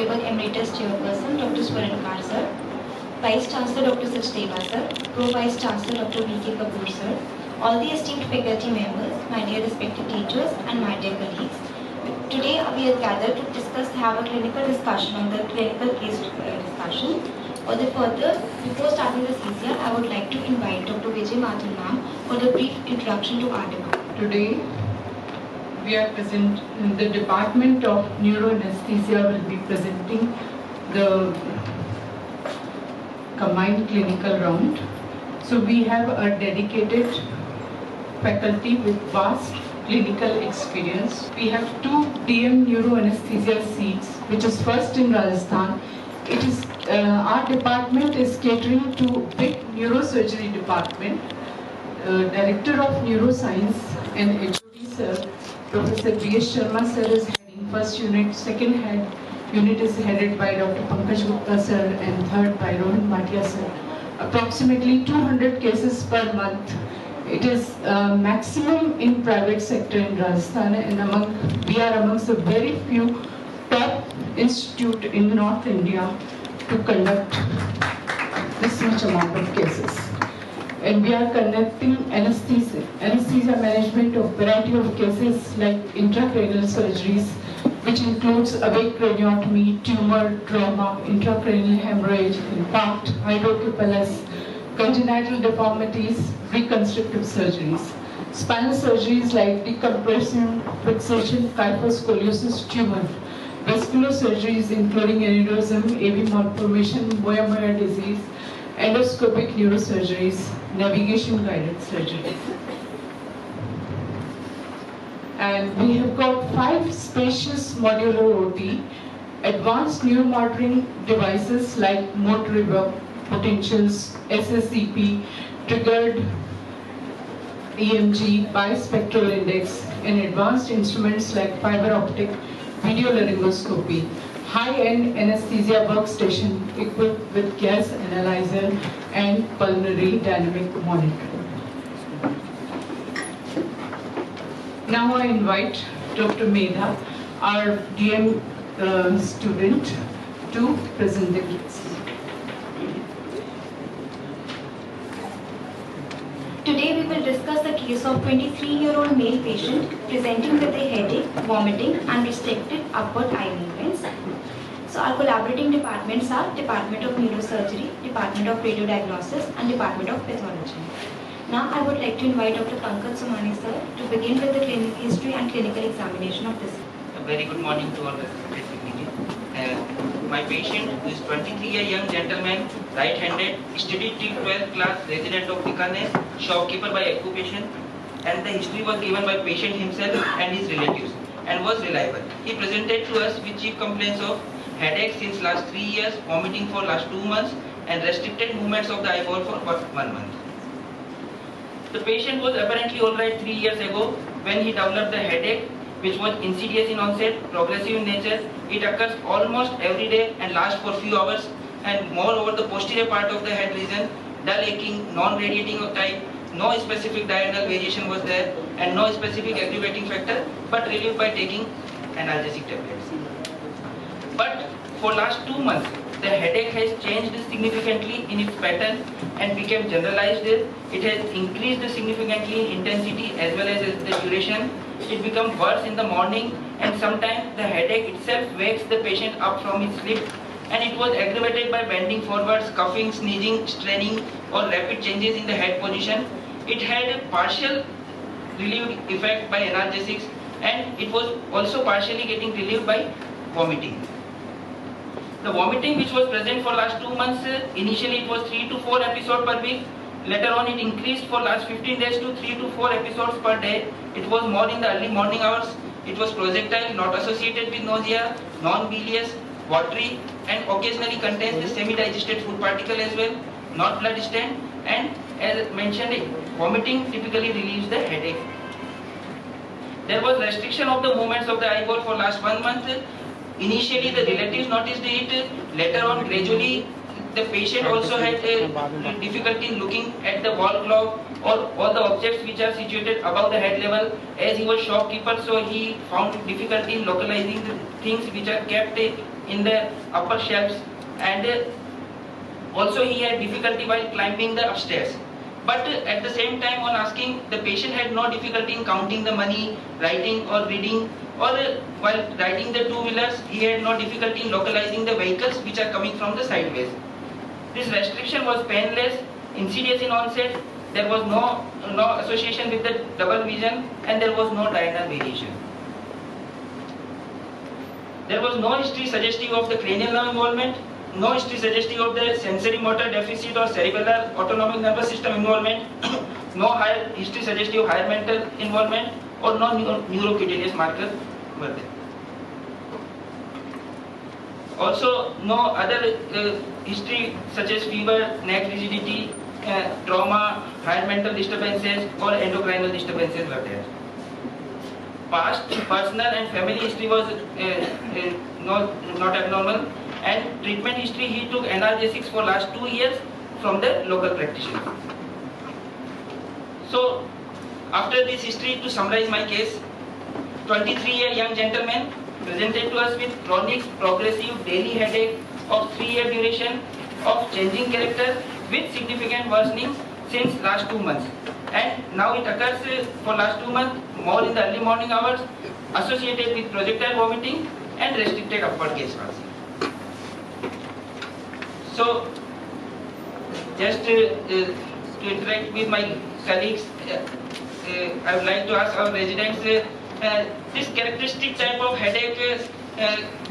Honorable Emeritus Chairperson Dr. Swaran Kar sir, Vice Chancellor Dr. Sachdeva sir, Pro Vice Chancellor Dr. V.K. Kapoor sir, all the esteemed faculty members, my dear respected teachers and my dear colleagues. Today we are gathered to have a clinical discussion on the clinical case discussion. Before starting the CCR, I would like to invite Dr. Vijay Mathur ma'am for the brief introduction to our department. Today, we are present in the Department of Neuroanesthesia will be presenting the combined clinical round. So we have a dedicated faculty with vast clinical experience. We have 2 DM neuroanesthesia seats, which is first in Rajasthan. It is our department is catering to big neurosurgery department. Director of Neuroscience and HOD sir, Professor B.S. Sharma sir is heading first unit, second unit is headed by Dr. Pankaj Gupta sir and third by Rohan Bhatia sir. Approximately 200 cases per month. It is maximum in private sector in Rajasthan, and we are amongst the very few top institute in North India to conduct this much amount of cases. And we are conducting anesthesia management of variety of cases like intracranial surgeries, which includes awake craniotomy, tumor, trauma, intracranial hemorrhage, infarct, hydrocephalus, congenital deformities, reconstructive surgeries. Spinal surgeries like decompression, fixation, kyphoscoliosis, tumor. Vascular surgeries including aneurysm, AV malformation, Moyamoya disease, endoscopic neurosurgeries, navigation guided surgeries. And we have got 5 spacious modular OT, advanced neuromonitoring devices like motor reverb, potentials, SSCP, triggered EMG, bispectral index, and advanced instruments like fiber optic, video laryngoscopy, high-end anesthesia workstation equipped with gas analyzer and pulmonary dynamic monitoring. Now I invite Dr. Medha, our DM student, to present the case. Today we will discuss the case of 23-year-old male patient presenting with a headache, vomiting and restricted upward eye movements. So our collaborating departments are Department of Neurosurgery, Department of Radiodiagnosis and Department of Pathology. Now I would like to invite Dr. Pankaj Somani sir to begin with the clinical history and clinical examination of this. A very good morning to all the faculty. My patient is 23-year young gentleman, right-handed, studied till 12th class, resident of Bikaner, shopkeeper by occupation, and the history was given by patient himself and his relatives and was reliable. He presented to us with chief complaints of headache since last 3 years, vomiting for last 2 months, and restricted movements of the eyeball for 1 month. The patient was apparently alright 3 years ago when he developed a headache, which was insidious in onset, progressive in nature. It occurs almost every day and lasts for few hours, and moreover the posterior part of the head region, dull aching, non-radiating of type, no specific diurnal variation was there, and no specific aggravating factor, but relieved by taking analgesic tablets. But for last 2 months, the headache has changed significantly in its pattern and became generalized. It has increased significantly in intensity as well as the duration. It becomes worse in the morning, and sometimes the headache itself wakes the patient up from his sleep, and it was aggravated by bending forwards, coughing, sneezing, straining or rapid changes in the head position. It had a partial relieved effect by analgesics, and it was also partially getting relieved by vomiting. The vomiting which was present for last 2 months, initially it was 3 to 4 episodes per week. Later on it increased for last 15 days to 3 to 4 episodes per day. It was more in the early morning hours. It was projectile, not associated with nausea, non-bilious, watery, and occasionally contains the semi-digested food particle as well, not blood stained, and as mentioned, vomiting typically relieves the headache. There was restriction of the movements of the eyeball for last 1 month. Initially the relatives noticed it, later on gradually the patient also had a difficulty in looking at the wall clock or all the objects which are situated above the head level. As he was shopkeeper, so he found difficulty in localizing the things which are kept in the upper shelves, and also he had difficulty while climbing the upstairs. But at the same time, on asking, the patient had no difficulty in counting the money, writing or reading, or while riding the two-wheelers, he had no difficulty in localizing the vehicles which are coming from the sideways. This restriction was painless, insidious in onset. There was no association with the double vision, and there was no diurnal variation. There was no history suggestive of the cranial nerve involvement, no history suggestive of the sensory motor deficit or cerebellar autonomic nervous system involvement, no higher history suggestive of higher mental involvement, or no neurocutaneous marker were there. Also, no other history such as fever, neck rigidity, trauma, higher mental disturbances, or endocrinal disturbances were there. Past personal and family history was not abnormal, and treatment history, he took analgesics for last 2 years from the local practitioner. So, after this history, to summarize my case, 23-year young gentleman presented to us with chronic progressive daily headache of 3-year duration, of changing character with significant worsening since last 2 months, and now it occurs for last 2 months more in the early morning hours, associated with projectile vomiting and restricted upward gaze palsy. So, just to interact with my colleagues, I would like to ask our residents, this characteristic type of headache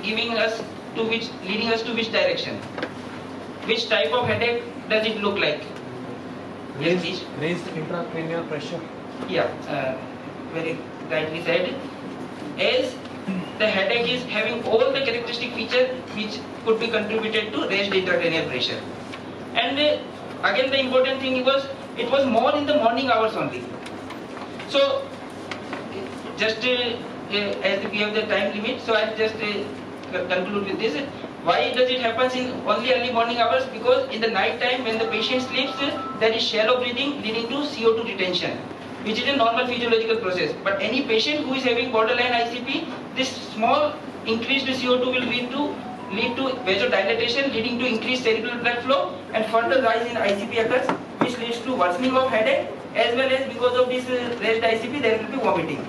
leading us to which direction? Which type of headache does it look like? Raised intracranial pressure. Yeah, very rightly said. As the headache is having all the characteristic features which could be contributed to raised intracranial pressure. And again, the important thing was it was more in the morning hours only. So, just as we have the time limit, so I'll just conclude with this. Why does it happen in only early morning hours? Because in the night time when the patient sleeps, there is shallow breathing leading to CO2 retention, which is a normal physiological process. But any patient who is having borderline ICP, this small increased CO2 will lead to vasodilatation, leading to increased cerebral blood flow, and further rise in ICP occurs, which leads to worsening of headache, as well as because of this raised ICP there will be vomiting.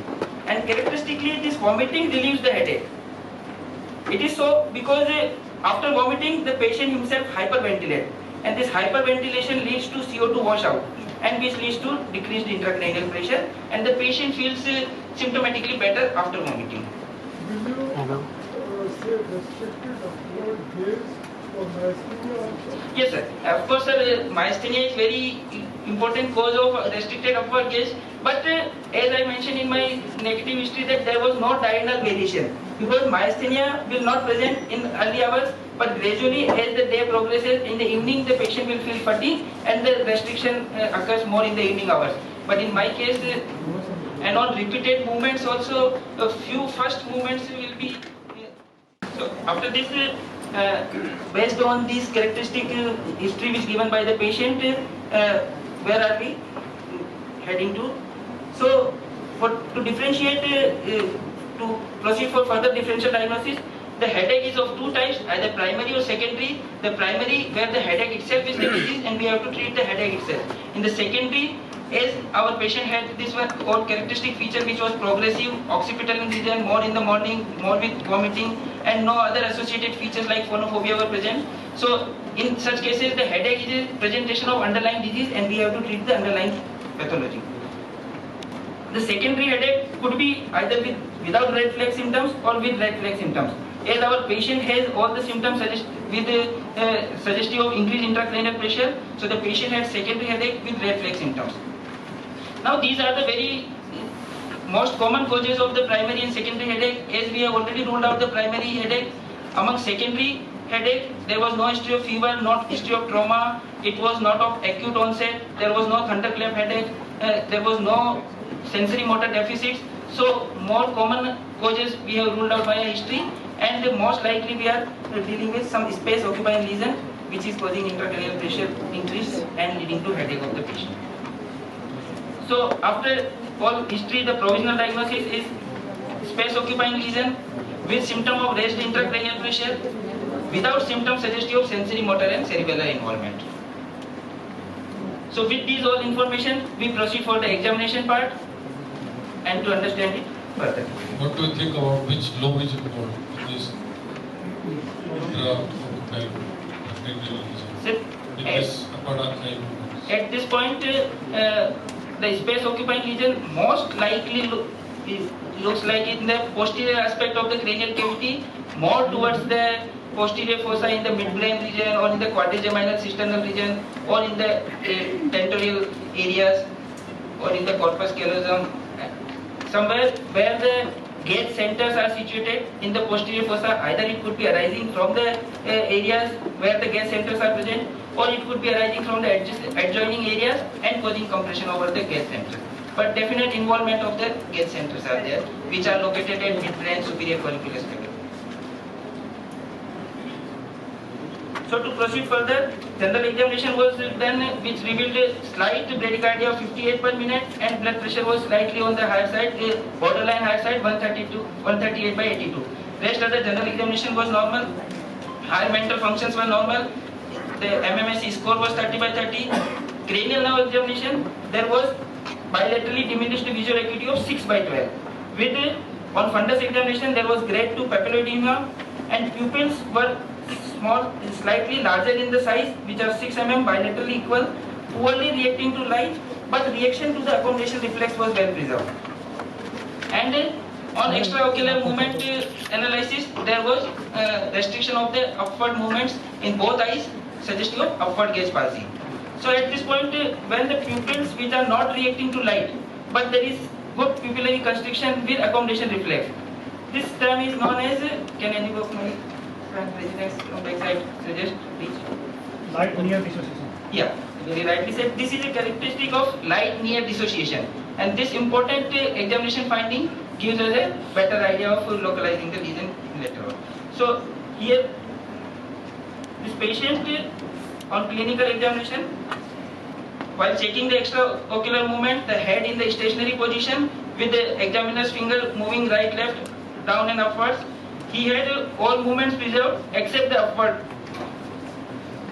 And characteristically, this vomiting relieves the headache. It is so because after vomiting, the patient himself hyperventilates, and this hyperventilation leads to CO2 washout, and which leads to decreased intracranial pressure, and the patient feels symptomatically better after vomiting. Hello. Say restricted upward gaze for myasthenia also? Yes, sir. Of course, sir, myasthenia is very important cause of restricted upward gaze. But as I mentioned in my negative history, that there was no diurnal variation, because myasthenia will not present in early hours, but gradually as the day progresses, in the evening the patient will feel fatigue, and the restriction occurs more in the evening hours. But in my case, and on repeated movements also, a few first movements will be. So after this, based on this characteristic history which given by the patient, where are we heading to? So, to differentiate, to proceed for further differential diagnosis, the headache is of 2 types, either primary or secondary. The primary, where the headache itself is the disease, and we have to treat the headache itself. In the secondary, as our patient had this one called characteristic feature which was progressive, occipital in region, more in the morning, more with vomiting, and no other associated features like phonophobia were present. So, in such cases, the headache is a presentation of underlying disease, and we have to treat the underlying pathology. The secondary headache could be either without red flag symptoms or with red flag symptoms. As our patient has all the symptoms suggestive of increased intracranial pressure, so the patient had secondary headache with red flag symptoms. Now these are the very most common causes of the primary and secondary headache. As we have already ruled out the primary headache, among secondary headache, there was no history of fever, not history of trauma, it was not of acute onset, there was no thunderclap headache, there was no sensory motor deficits. So more common causes we have ruled out via history, and most likely we are dealing with some space occupying lesion which is causing intracranial pressure increase and leading to headache of the patient. So after all history, the provisional diagnosis is space occupying lesion with symptom of raised intracranial pressure without symptoms suggestive of sensory motor and cerebellar involvement. So with these all information, we proceed for the examination part and to understand it further. What do you think about which lobe is involved in this intraoccupying cranial lesion? In this upper archive movements? At this point, the space occupying lesion most likely looks like in the posterior aspect of the cranial cavity, more towards the posterior fossa in the midbrain region or in the quadrigeminal cisternal region or in the tentorial areas or in the corpus callosum, somewhere where the gauge centers are situated in the posterior fossa. Either it could be arising from the areas where the gauge centers are present, or it could be arising from the adjoining areas and causing compression over the gauge centers. But definite involvement of the gauge centers are there, which are located at midbrain superior colliculus level. So to proceed further, general examination was done, which revealed a slight bradycardia of 58 per minute and blood pressure was slightly on the higher side, borderline higher side, 138 by 82. Rest of the general examination was normal. Higher mental functions were normal. The MMSE score was 30 by 30. Cranial nerve examination, there was bilaterally diminished visual acuity of 6 by 12. With on fundus examination, there was grade 2 papilloedema and pupils were small, slightly larger in the size, which are 6 mm, bilaterally equal, poorly reacting to light, but reaction to the accommodation reflex was well preserved. And on extraocular movement analysis, there was restriction of the upward movements in both eyes, suggestive of upward gaze palsy. So at this point, when the pupils which are not reacting to light, but there is good pupillary constriction with accommodation reflex, this term is known as, can any of my presidents on the side suggest, please? Light near dissociation. Yeah, very rightly said. This is a characteristic of light near dissociation, and this important examination finding gives us a better idea of localizing the lesion later on. So here, this patient on clinical examination, while checking the extraocular movement, the head in the stationary position with the examiner's finger moving right, left, down and upwards, he had all movements preserved except the upward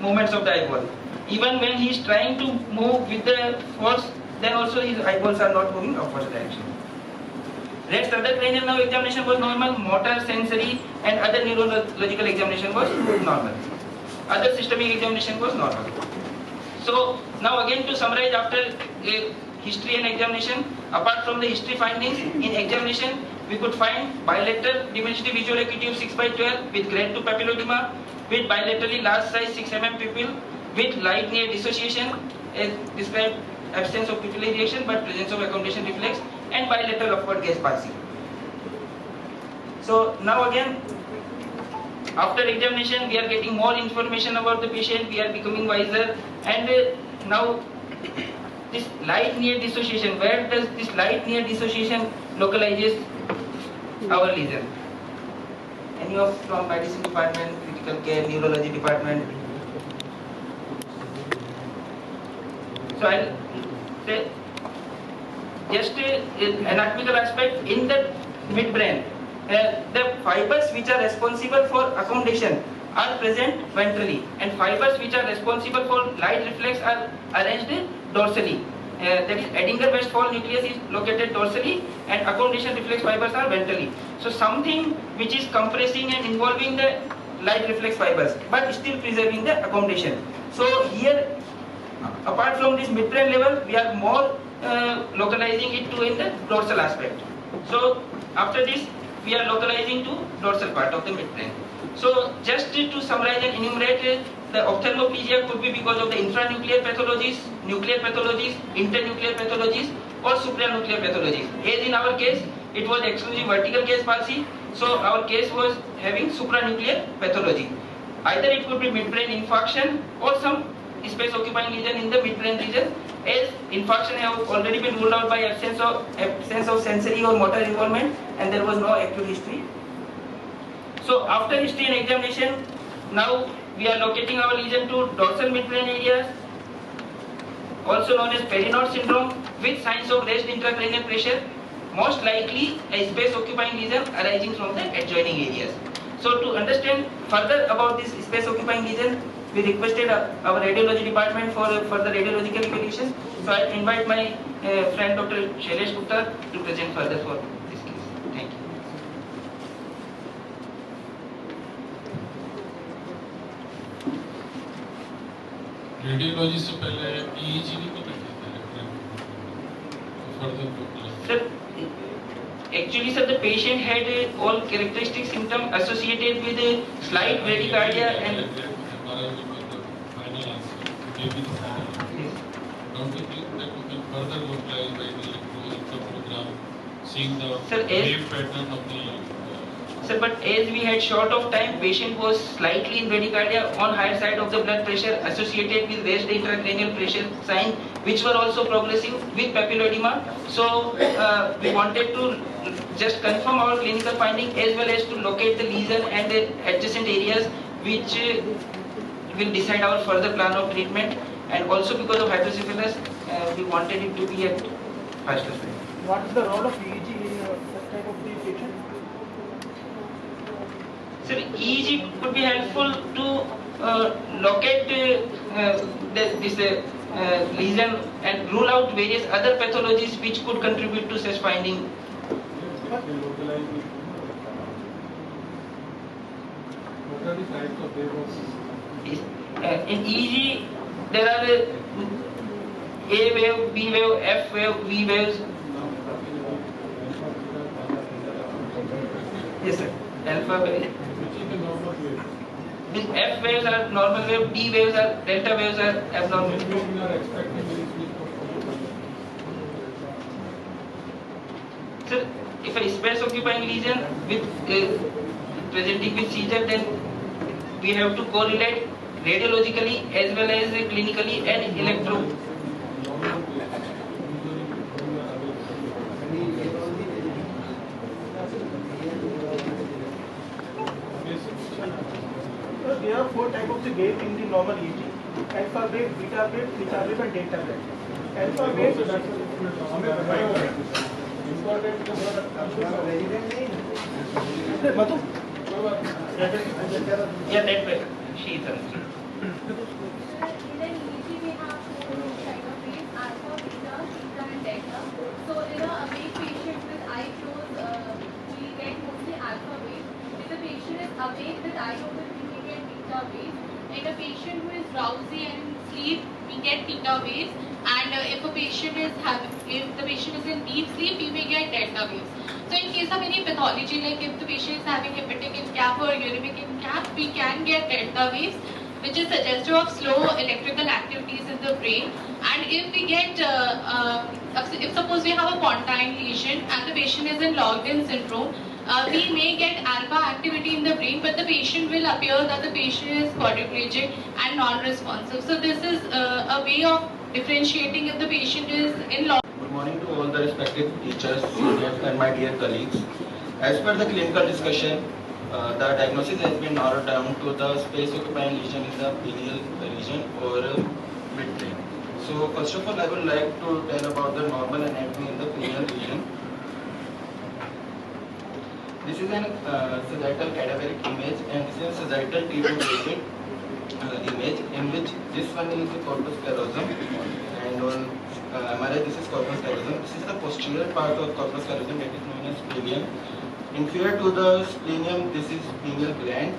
movements of the eyeball. Even when he is trying to move with the force, then also his eyeballs are not moving upwards direction. Rest other cranial nerve examination was normal, motor, sensory and other neurological examination was normal. Other systemic examination was normal. So now again to summarize after history and examination, apart from the history findings, in examination we could find bilateral diminished visual acuity of 6 by 12 with grade 2 papilloedema, with bilaterally large size 6 mm pupil, with light near dissociation, as described absence of pupillary reaction but presence of accommodation reflex, and bilateral upward gaze palsy. So now again, after examination we are getting more information about the patient, we are becoming wiser, and now this light near dissociation, where does this light near dissociation localizes our lesion? Any of from medicine department, critical care, neurology department? So I'll say just anatomical aspect in the midbrain. The fibers which are responsible for accommodation are present ventrally, and fibers which are responsible for light reflex are arranged dorsally. That is, Edinger-Westphal nucleus is located dorsally and accommodation reflex fibers are ventrally. So something which is compressing and involving the light reflex fibers but still preserving the accommodation. So here, apart from this midbrain level, we are more localizing it to in the dorsal aspect. So after this, we are localizing to dorsal part of the midbrain. So just to summarize and enumerate, the ophthalmoplegia could be because of the intranuclear pathologies, nuclear pathologies, internuclear pathologies or supranuclear pathologies. As in our case, it was exclusive vertical gaze palsy, so our case was having supranuclear pathology. Either it could be midbrain infarction or some space occupying lesion in the midbrain region, as infarction have already been ruled out by absence of sensory or motor involvement, and there was no acute history. So after history and examination, now we are locating our lesion to dorsal midbrain areas, also known as Perinode syndrome, with signs of raised intracranial pressure, most likely a space occupying lesion arising from the adjoining areas. So to understand further about this space occupying lesion, we requested our radiology department for the radiological evaluation. So I invite my friend Dr. Shailesh Gupta to present further for this case. Thank you. Radiology से पहले EEG भी तो करते थे further Sir, actually, sir, the patient had all characteristic symptoms associated with slight bradycardia and. final answer. Maybe the final. Don't you think that we can further localize by the electroencephalogram, seeing the Sir, wave pattern of the Sir, but as we had short of time, patient was slightly in bradycardia on higher side of the blood pressure associated with raised intracranial pressure signs, which were also progressing with papilloedema. So we wanted to just confirm our clinical finding as well as to locate the lesion and the adjacent areas, which will decide our further plan of treatment. And also because of hydrocephalus, we wanted it to be at faster speed. What is the role of EEG in such type of the patient? Sir, EEG could be helpful to locate this lesion and rule out various other pathologies which could contribute to such finding. What are the types of waves? In EEG, there are A wave, B wave, F wave, V waves. Yes, sir. Alpha wave. Which is the normal wave? These F waves are normal wave, D waves are delta waves are abnormal. When we are expecting this week Sir, if a space occupying lesion with presenting with seizure, then we have to correlate radiologically as well as clinically and electro. So there are 4 types of the wave in the normal EEG: alpha wave, beta wave, theta wave, and delta wave. Alpha wave. Madhu? Yeah, that way. She is answering. In an EEG, we have 4 kind of waves: alpha, beta, theta, and delta. So, in a awake patient with eye closed, we get mostly alpha wave. If the patient is awake with eye open, we may get beta wave. In a patient who is drowsy and sleep, we get theta waves. And if the patient is in deep sleep, we may get delta waves. So in case of any pathology, like if the patient is having hepatic incap or uremic incap, we can get delta waves, which is suggestive of slow electrical activities in the brain. And if we get, if suppose we have a pontine lesion and the patient is in logged-in syndrome, we may get alpha activity in the brain, but the patient will appear that the patient is quadriplegic and non-responsive. So this is a way of differentiating if the patient is in logged. Good morning to all the respected teachers, seniors and my dear colleagues. As per the clinical discussion, the diagnosis has been narrowed down to the space occupying lesion in the pineal region or midbrain. So first of all, I would like to tell about the normal anatomy in the pineal region. This is an sagittal cadaveric image and this is a sagittal T2-weighted image in which this one is the corpus callosum and on MRI this is corpus callosum. This is the posterior part of corpus callosum that is known as splenium. Inferior to the splenium this is pineal gland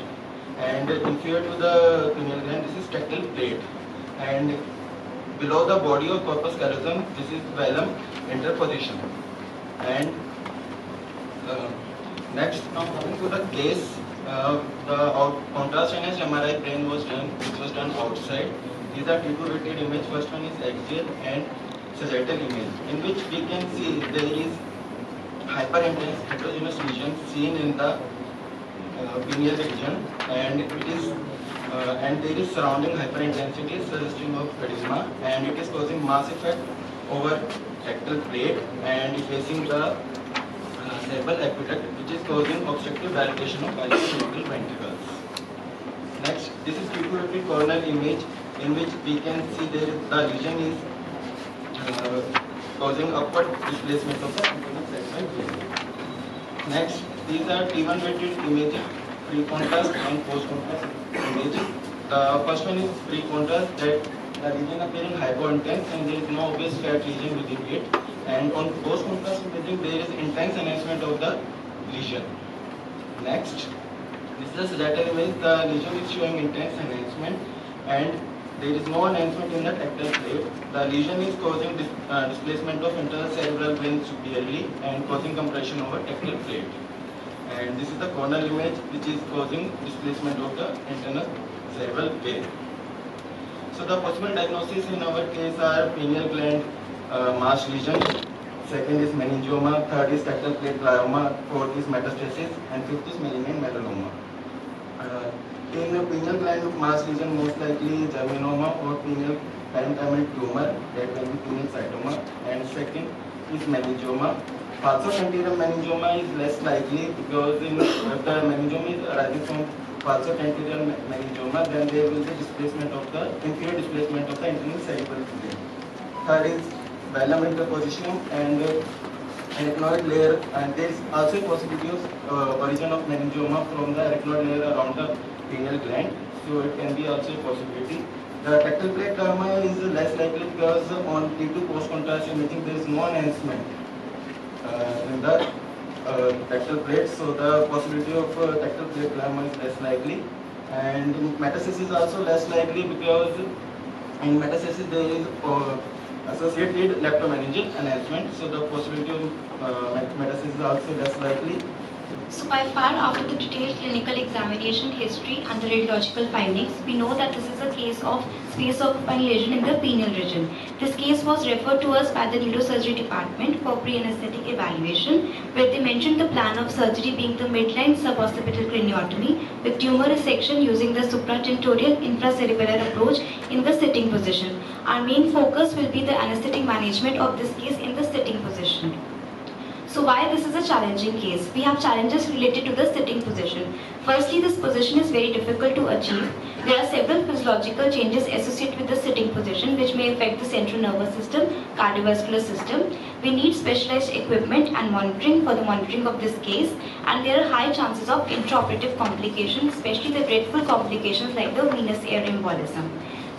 and inferior to the pineal gland this is tectal plate, and below the body of corpus callosum this is velum interposition. And next, now coming to the case, the contrast NS MRI brain was done, which was done outside. These are T2-weighted image. First one is axial and sagittal image, in which we can see there is hyperintense heterogeneous lesion seen in the pineal region, and it is and there is surrounding hyperintensity suggesting of edema, and it is causing mass effect over tectal plate and facing the cerebral aqueduct, which is causing obstructive dilatation of bilateral ventricles. Next, this is T250 coronal image in which we can see there is the lesion is causing upward displacement of the internal segment vein. Next, these are T1 weighted images, pre-contrast and post-contrast images. The first one is pre-contrast, that the region appearing hypo-intense and there is no obvious fat region within it. And on post-contrast imaging, there is intense enhancement of the lesion. Next, this is the sagittal image. The lesion is showing intense enhancement and there is no enhancement in the tactile plate. The lesion is causing displacement of internal cerebral vein superiorly and causing compression over tactile plate. And this is the coronal image which is causing displacement of the internal cerebral vein. So the possible diagnosis in our case are pineal gland mass lesion, second is meningioma, third is tactile plate glioma, fourth is metastasis, and fifth is malignant melanoma. In a pineal gland mass lesion, most likely germinoma or pineal parenchymal tumor, that will be pineal cytoma, and second is meningioma. Falso anterior meningioma is less likely because if the meningioma is arising from falso anterior meningioma, then there will be displacement of the inferior displacement of the internal cerebral vein. Third is velum interpositionum and arachnoid layer, and there is also a possibility of origin of meningioma from the arachnoid layer around the pineal gland, so it can be also a possibility. The tactile plate glioma is less likely because on T2 post-contrast imaging there is no enhancement in the tactile plate, so the possibility of tactile plate glioma is less likely. And metastasis is also less likely because in metastasis there is associated leptomeningeal enhancement, so the possibility of metastasis is also less likely. So by far, after the detailed clinical examination history and the radiological findings, we know that this is a case of space occupying lesion in the pineal region. This case was referred to us by the neurosurgery department for pre-anesthetic evaluation, where they mentioned the plan of surgery being the midline suboccipital craniotomy with tumor resection using the supratentorial infracerebellar approach in the sitting position. Our main focus will be the anesthetic management of this case in the sitting position. So why this is a challenging case? We have challenges related to the sitting position. Firstly, this position is very difficult to achieve. There are several physiological changes associated with the sitting position which may affect the central nervous system, cardiovascular system. We need specialized equipment and monitoring for the monitoring of this case, and there are high chances of intraoperative complications, especially the dreadful complications like the venous air embolism.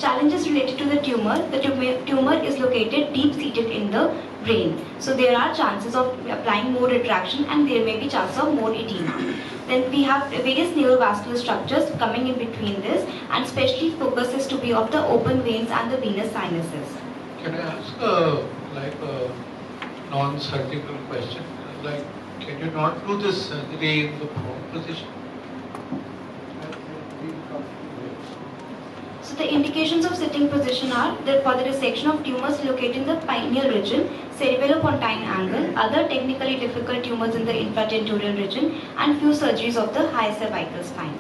Challenges related to the tumor. The tumor is located deep-seated in the brain. So there are chances of applying more retraction and there may be chances of more edema. Then we have various neurovascular structures coming in between this, and especially focus is to be of the open veins and the venous sinuses. Can I ask a non-surgical question? Like, can you not do this surgery in the prone position? So the indications of sitting position are that for the resection of tumors located in the pineal region, cerebellopontine angle, other technically difficult tumors in the infratentorial region, and few surgeries of the high cervical spine.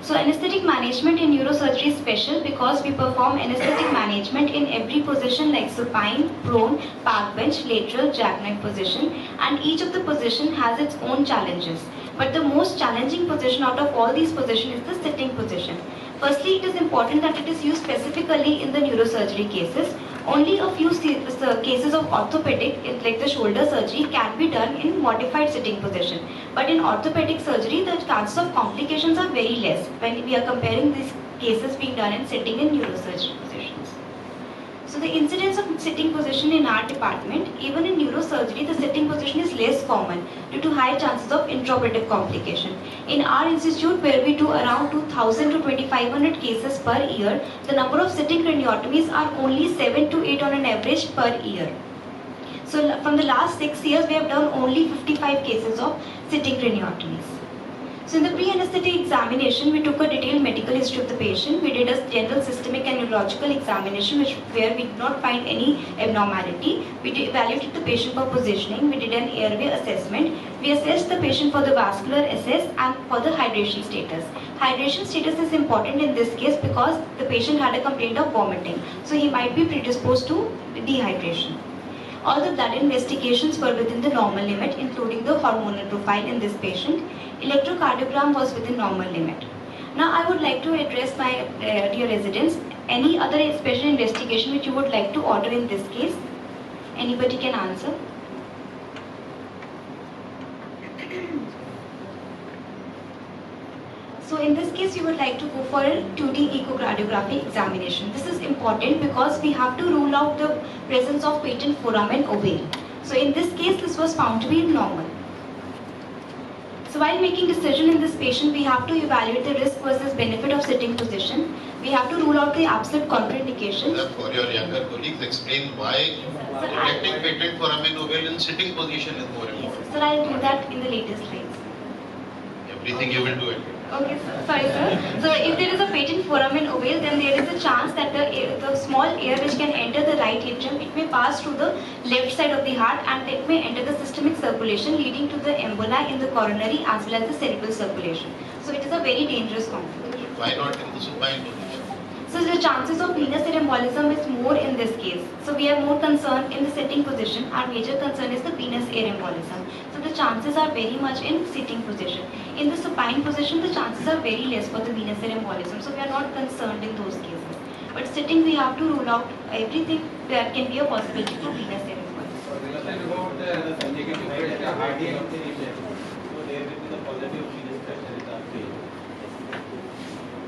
So anesthetic management in neurosurgery is special because we perform anesthetic management in every position like supine, prone, park bench, lateral, jackknife position, and each of the position has its own challenges. But the most challenging position out of all these positions is the sitting position. Firstly, it is important that it is used specifically in the neurosurgery cases. Only a few cases of orthopedic, like the shoulder surgery, can be done in modified sitting position. But in orthopedic surgery, the chances of complications are very less when we are comparing these cases being done in sitting in neurosurgery positions. So the incidence of sitting position in our department, even in neurosurgery, the sitting position is less common due to high chances of intraoperative complication. In our institute, where we do around 2,000 to 2,500 cases per year, the number of sitting craniotomies are only 7 to 8 on an average per year. So from the last 6 years, we have done only 55 cases of sitting craniotomies. So in the pre-anesthetic examination, we took a detailed medical history of the patient. We did a general systemic and neurological examination where we did not find any abnormality. We evaluated the patient for positioning. We did an airway assessment. We assessed the patient for the vascular assess and for the hydration status. Hydration status is important in this case because the patient had a complaint of vomiting. So he might be predisposed to dehydration. All the blood investigations were within the normal limit, including the hormonal profile in this patient. Electrocardiogram was within normal limit. Now I would like to address my dear residents. Any other special investigation which you would like to order in this case? Anybody can answer. So in this case, you would like to go for a 2D echocardiography examination. This is important because we have to rule out the presence of patent foramen ovale. So in this case, this was found to be normal. So while making decision in this patient, we have to evaluate the risk versus benefit of sitting position. We have to rule out the absolute contraindications. For your younger colleagues, explain why detecting patent foramen ovale in sitting position is more important. Sir, I'll do that in the later slides. Everything you will do it. Okay, sorry sir. So if there is a patent foramen ovale, then there is a chance that the small air which can enter the right atrium, it may pass through the left side of the heart and it may enter the systemic circulation, leading to the emboli in the coronary as well as the cerebral circulation. So it is a very dangerous conflict. Why not in the supine position? So the chances of venous air embolism is more in this case. So we are more concerned in the sitting position. Our major concern is the venous air embolism. So the chances are very much in sitting position. In the supine position, the chances are very less for the venous air embolism. So we are not concerned in those cases. But sitting, we have to rule out everything that can be a possibility for venous air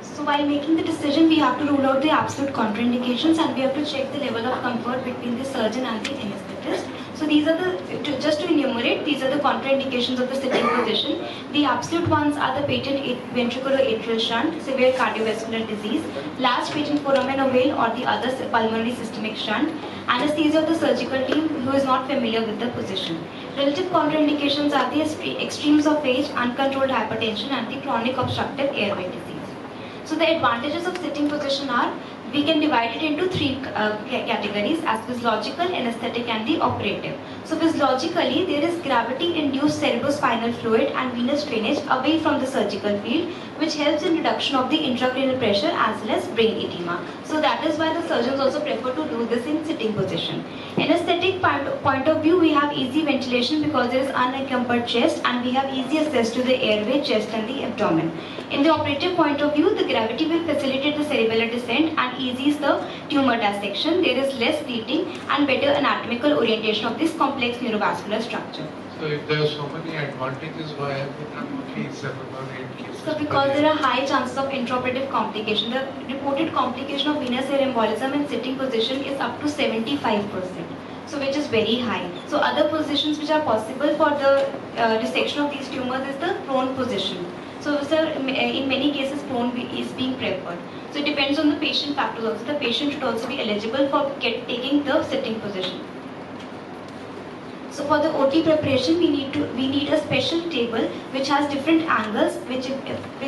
So while making the decision, we have to rule out the absolute contraindications and we have to check the level of comfort between the surgeon and the anesthetist. So these are the, just to enumerate, these are the contraindications of the sitting position. The absolute ones are the patent ventricular atrial shunt, severe cardiovascular disease, large patent foramen ovale or the other pulmonary systemic shunt, anesthesia of the surgical team who is not familiar with the position. Relative contraindications are the extremes of age, uncontrolled hypertension and the chronic obstructive airway disease. So the advantages of sitting position are, we can divide it into three categories as physiological, anesthetic and the operative. So physiologically, there is gravity-induced cerebrospinal fluid and venous drainage away from the surgical field, which helps in reduction of the intracranial pressure as well as brain edema. So that is why the surgeons also prefer to do this in sitting position. Anesthetic point of view, we have easy ventilation because there is unencumbered chest and we have easy access to the airway, chest and the abdomen. In the operative point of view, the gravity will facilitate the cerebellar descent and eases the tumor dissection. There is less bleeding and better anatomical orientation of this complex neurovascular structure. So if there are so many advantages, why have we done only 7 or 8 cases? So because there are high chances of intraoperative complication. The reported complication of venous air embolism in sitting position is up to 75%. So which is very high. So other positions which are possible for the dissection of these tumors is the prone position. So sir, in many cases prone is being preferred. So it depends on the patient factors also. The patient should also be eligible for taking the sitting position. So for the OT preparation, we need a special table which has different angles which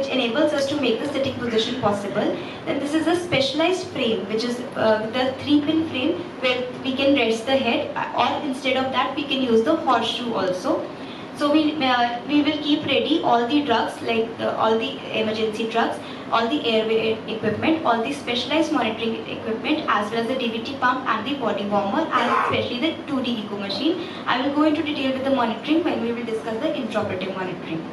enables us to make the sitting position possible. Then this is a specialized frame which is the 3-pin frame where we can rest the head, or instead of that we can use the horseshoe also. So we will keep ready all the drugs, like all the emergency drugs, all the airway equipment, all the specialized monitoring equipment as well as the DVT pump and the body warmer, and especially the 2D echo machine. I will go into detail with the monitoring when we will discuss the intraoperative monitoring.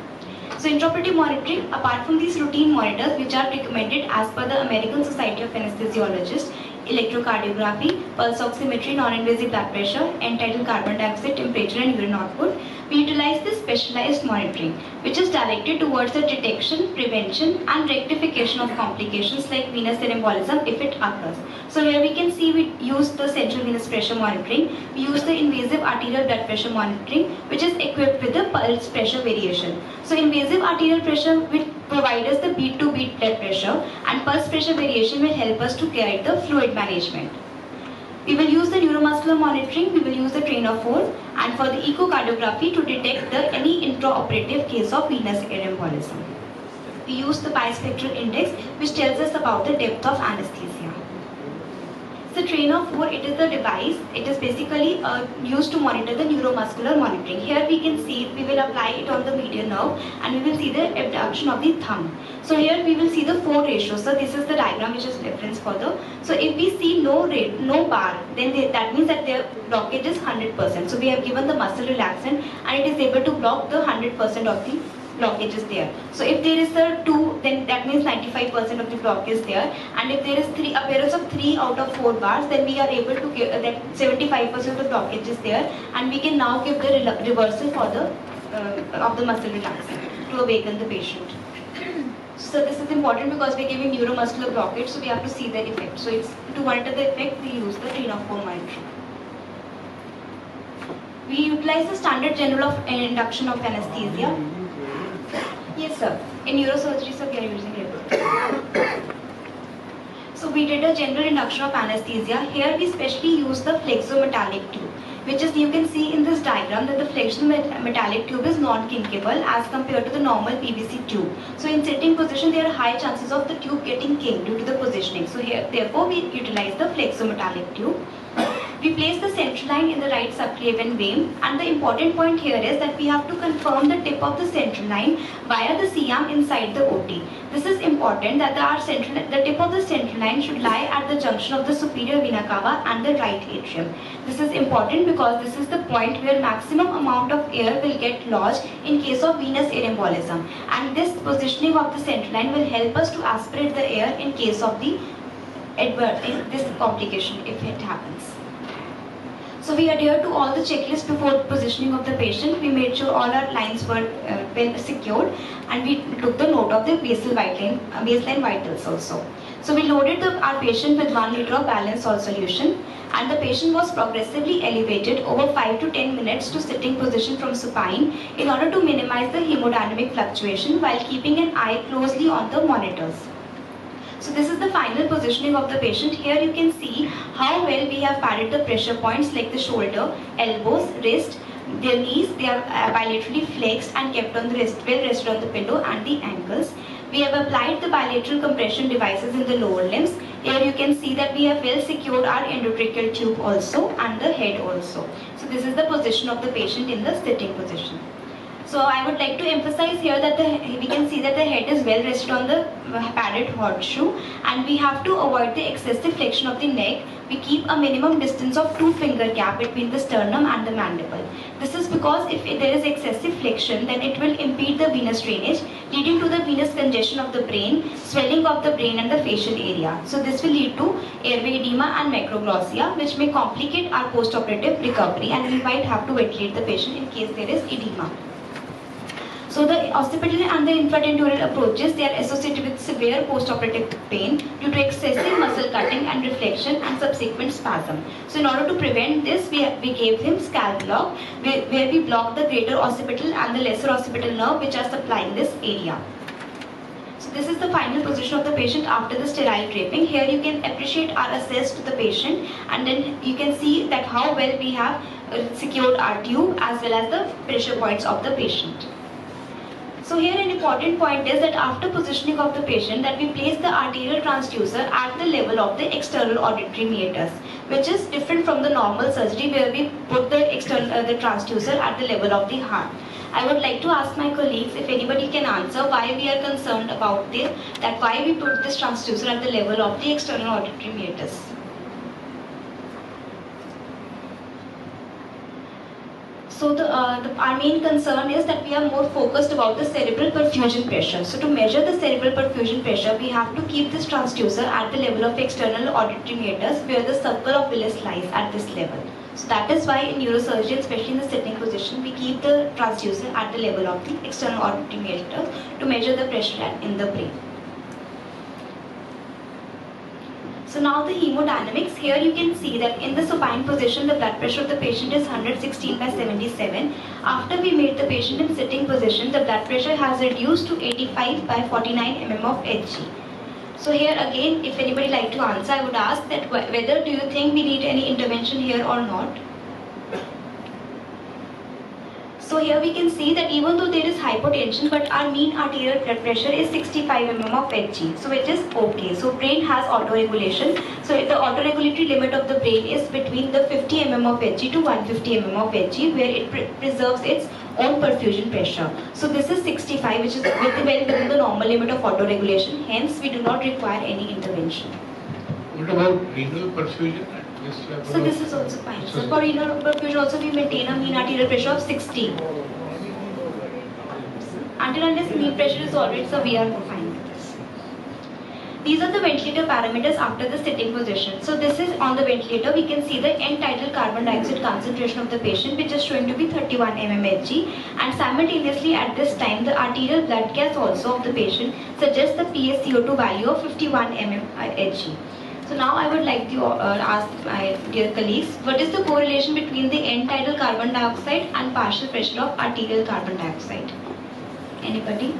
So intraoperative monitoring, apart from these routine monitors which are recommended as per the American Society of Anesthesiologists, electrocardiography, pulse oximetry, non-invasive blood pressure, end-tidal carbon dioxide temperature and urine output, we utilize this specialized monitoring which is directed towards the detection, prevention and rectification of complications like venous air embolism if it occurs. So here we can see we use the central venous pressure monitoring, we use the invasive arterial blood pressure monitoring which is equipped with the pulse pressure variation. So invasive arterial pressure will provide us the beat to beat blood pressure, and pulse pressure variation will help us to guide the fluid management. We will use the neuromuscular monitoring, we will use the train of 4, and for the echocardiography to detect any intraoperative case of venous air embolism. We use the bispectral index which tells us about the depth of anesthesia. So train of 4, it is the device, it is basically used to monitor the neuromuscular monitoring. Here we can see, we will apply it on the median nerve and we will see the abduction of the thumb. So here we will see the 4 ratio. So this is the diagram which is referenced further. So if we see no bar, then that means that their blockage is 100%. So we have given the muscle relaxant and it is able to block the 100% of the blockage is there. So if there is a 2, then that means 95% of the block is there. And if there is appearance of 3 out of 4 bars, then we are able to give that 75% of the blockage is there, and we can now give the reversal for the of the muscle relaxant to awaken the patient. So this is important because we are giving neuromuscular blockage, so we have to see the effect. So it's to monitor the effect, we use the 3 of 4 monitoring. We utilize the standard general of induction of anesthesia. Yes, sir. In neurosurgery, sir, we are using it. So we did a general induction of anesthesia. Here we specially use the flexometallic tube, which is, you can see in this diagram that the flexometallic tube is non-kinkable as compared to the normal PVC tube. So in sitting position, there are high chances of the tube getting kinked due to the positioning. So here, therefore, we utilize the flexometallic tube. We place the central line in the right subclavian vein, and the important point here is that we have to confirm the tip of the central line via the C-arm inside the OT. This is important that the tip of the central line should lie at the junction of the superior vena cava and the right atrium. This is important because this is the point where maximum amount of air will get lodged in case of venous air embolism, and this positioning of the central line will help us to aspirate the air in case of the this complication if it happens. So we adhere to all the checklists before positioning of the patient. We made sure all our lines were well secured, and we took the note of the baseline vitals also. So we loaded our patient with 1 liter of balanced salt solution, and the patient was progressively elevated over 5 to 10 minutes to sitting position from supine in order to minimize the hemodynamic fluctuation while keeping an eye closely on the monitors. So this is the final positioning of the patient. Here you can see how well we have padded the pressure points like the shoulder, elbows, wrist, their knees. They are bilaterally flexed and kept on the wrist, well rested on the pillow, and the ankles. We have applied the bilateral compression devices in the lower limbs. Here you can see that we have well secured our endotracheal tube also and the head also. So this is the position of the patient in the sitting position. So I would like to emphasize here that we can see that the head is well rested on the padded horseshoe, and we have to avoid the excessive flexion of the neck. We keep a minimum distance of 2 finger gap between the sternum and the mandible. This is because if there is excessive flexion, then it will impede the venous drainage, leading to the venous congestion of the brain, swelling of the brain and the facial area. So this will lead to airway edema and macroglossia, which may complicate our postoperative recovery, and we might have to ventilate the patient in case there is edema. So the occipital and the infratentorial approaches, they are associated with severe postoperative pain due to excessive muscle cutting and reflection and subsequent spasm. So in order to prevent this, we gave him scalp block, where we block the greater occipital and the lesser occipital nerve which are supplying this area. So this is the final position of the patient after the sterile draping. Here you can appreciate our access to the patient, and then you can see that how well we have secured our tube as well as the pressure points of the patient. So here an important point is that after positioning of the patient, that we place the arterial transducer at the level of the external auditory meatus, which is different from the normal surgery where we put the transducer at the level of the heart. I would like to ask my colleagues if anybody can answer why we are concerned about this, that why we put this transducer at the level of the external auditory meatus. So our main concern is that we are more focused about the cerebral perfusion pressure. So to measure the cerebral perfusion pressure, we have to keep this transducer at the level of external auditory meatus, where the circle of Willis lies at this level. So that is why in neurosurgery, especially in the sitting position, we keep the transducer at the level of the external auditory meatus to measure the pressure in the brain. So now the hemodynamics. Here you can see that in the supine position, the blood pressure of the patient is 116/77. After we made the patient in sitting position, the blood pressure has reduced to 85/49 mm of Hg. So here again, if anybody like to answer, I would ask that whether do you think we need any intervention here or not? So here we can see that even though there is hypotension, but our mean arterial blood pressure is 65 mm of Hg, so it is okay. So brain has autoregulation. So the autoregulatory limit of the brain is between the 50 mm of Hg to 150 mm of Hg, where it preserves its own perfusion pressure. So this is 65, which is well within the normal limit of autoregulation. Hence, we do not require any intervention. What about renal perfusion? So this is also fine. So for renal perfusion also we maintain a mean arterial pressure of 60. until unless mean pressure is already, so we are fine with this. These are the ventilator parameters after the sitting position. So this is on the ventilator. We can see the end tidal carbon dioxide concentration of the patient, which is showing to be 31 mmHg, and simultaneously at this time the arterial blood gas also of the patient suggests the PaCO2 value of 51 mmHg. So now I would like to ask my dear colleagues, what is the correlation between the end tidal carbon dioxide and partial pressure of arterial carbon dioxide? Anybody?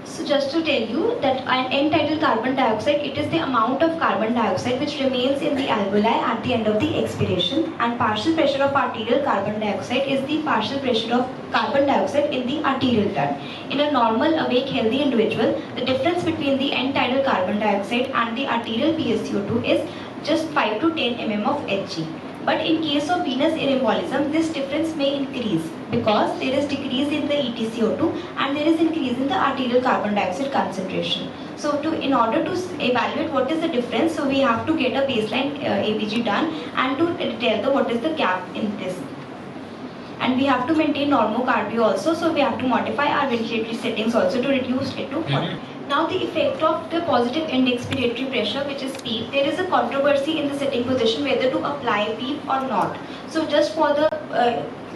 So just to tell you that an end tidal carbon dioxide, it is the amount of carbon dioxide which remains in the alveoli at the end of the expiration, and partial pressure of arterial carbon dioxide is the partial pressure of carbon dioxide in the arterial blood. In a normal, awake, healthy individual, the difference between the end tidal carbon dioxide and the arterial PaCO2 is just 5 to 10 mm of Hg. But in case of venous air embolism, this difference may increase because there is decrease in the EtCO2 and there is increase in the arterial carbon dioxide concentration. So in order to evaluate what is the difference, so we have to get a baseline ABG done and to tell what is the gap in this. And we have to maintain normocardio also, so we have to modify our ventilatory settings also to reduce it to 40. Now the effect of the positive end expiratory pressure, which is PEEP, there is a controversy in the sitting position whether to apply PEEP or not. So just for the